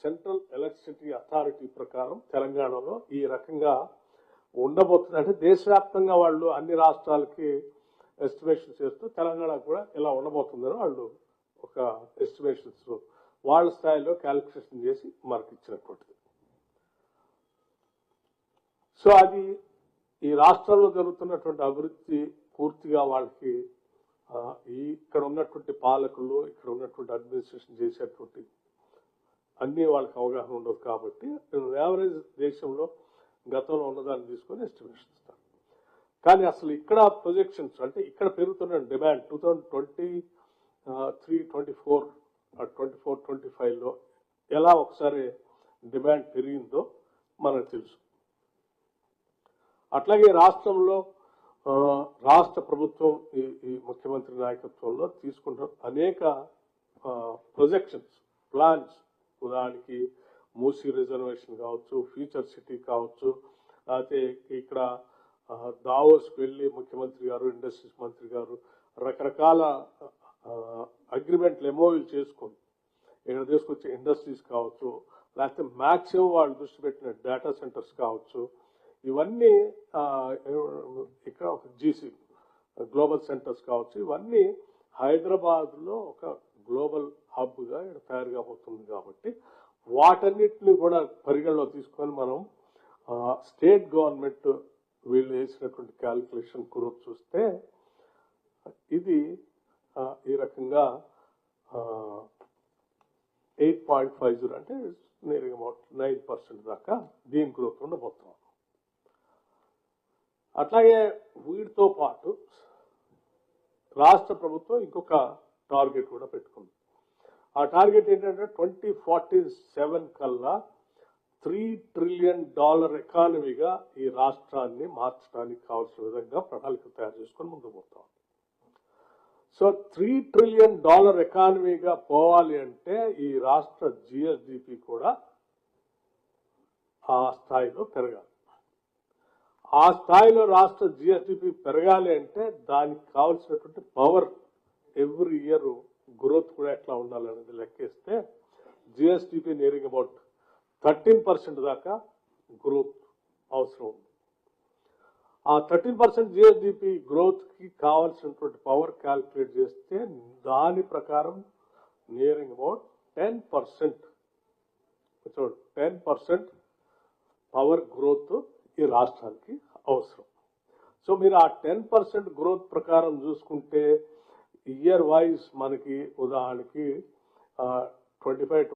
Central electricity authority ప్రకారం తెలంగాణలో ఈ రకంగా ఉండబోతుంది. అంటే దేశవ్యాప్తంగా వాళ్ళు అన్ని రాష్ట్రాలకి ఎస్టిమేషన్ చేస్తూ తెలంగాణ కూడా ఇలా ఉండబోతుందని వాళ్ళు ఒక ఎస్టిమేషన్స్ వాళ్ళ స్థాయిలో క్యాలిక్యులేషన్ చేసి మనకి ఇచ్చినటువంటిది. సో అది ఈ రాష్ట్రంలో జరుగుతున్నటువంటి అభివృద్ధి పూర్తిగా వాళ్ళకి ఇక్కడ ఉన్నటువంటి పాలకులు, ఇక్కడ ఉన్నటువంటి అడ్మినిస్ట్రేషన్ చేసేటువంటి అన్నీ వాళ్ళకి అవగాహన ఉండదు. కాబట్టి యావరేజ్ దేశంలో గతంలో ఉన్నదాన్ని తీసుకొని ఎస్టిమేషన్ ఇస్తారు. కానీ అసలు ఇక్కడ ప్రొజెక్షన్స్ అంటే ఇక్కడ పెరుగుతున్న డిమాండ్ 2023, 24, 25లో ఎలా ఒకసారి డిమాండ్ పెరిగిందో మనకు తెలుసు. అట్లాగే రాష్ట్రంలో రాష్ట్ర ప్రభుత్వం ఈ ముఖ్యమంత్రి నాయకత్వంలో తీసుకుంటున్న అనేక ప్రొజెక్షన్స్, ప్లాన్స్, ఉదాహరణకి మూసీ రిజర్వేషన్ కావచ్చు, ఫ్యూచర్ సిటీ కావచ్చు, లేకపోతే ఇక్కడ దావోస్కి వెళ్ళి ముఖ్యమంత్రి గారు, ఇండస్ట్రీస్ మంత్రి గారు రకరకాల అగ్రిమెంట్లు ఎంఓయూలు చేసుకొని ఇక్కడ తీసుకొచ్చే ఇండస్ట్రీస్ కావచ్చు, లేకపోతే మ్యాక్సిమం వాళ్ళు దృష్టి పెట్టిన డేటా సెంటర్స్ కావచ్చు, ఇవన్నీ ఇక్కడ ఒక జీసీ గ్లోబల్ సెంటర్స్ కావచ్చు, ఇవన్నీ హైదరాబాద్లో ఒక గ్లోబల్ హబ్గా ఇక్కడ తయారు కాబోతుంది. కాబట్టి వాటన్నిటిని కూడా పరిగణలో తీసుకొని మనం స్టేట్ గవర్నమెంట్ వీళ్ళు వేసినటువంటి క్యాలిక్యులేషన్ గ్రూప్ చూస్తే ఇది ఈ రకంగా 8.50 అంటే నేరుగా 9% దాకా దీని గ్రోత్ ఉండబోతున్నాం. అట్లాగే వీటితో పాటు రాష్ట్ర ప్రభుత్వం ఇంకొక టార్గెట్ కూడా పెట్టుకుంది. ఆ టార్గెట్ ఏంటంటే 2047 కల్లా $3 trillion ఎకానమీగా ఈ రాష్ట్రాన్ని మార్చడానికి కావాల్సిన విధంగా ప్రణాళిక తయారు చేసుకొని ముందుకు పోతాం. సో $3 trillion ఎకానమీగా పోవాలి అంటే ఈ రాష్ట్ర జిఎస్డిపి కూడా ఆ స్థాయిలో పెరగాలి. ఆ స్థాయిలో రాష్ట్ర జిఎస్డిపి పెరగాలి అంటే దానికి కావాల్సినటువంటి పవర్ ఎవ్రీ ఇయర్ గ్రోత్ కూడా ఎట్లా ఉండాలనేది లెక్కేస్తే జిఎస్డిపి నియరింగ్ అబౌట్ 13% దాకా గ్రోత్ అవసరం ఉంది. ఆ 13% జిఎస్డిపి గ్రోత్కి కావాల్సినటువంటి పవర్ క్యాల్కులేట్ చేస్తే దాని ప్రకారం నియరింగ్ అబౌట్ 10% 10% పవర్ గ్రోత్ ఈ రాష్ట్రానికి అవసరం. సో మీరు ఆ 10% గ్రోత్ ప్రకారం చూసుకుంటే ఇయర్ వైజ్ మనకి ఉదాహరణకి 25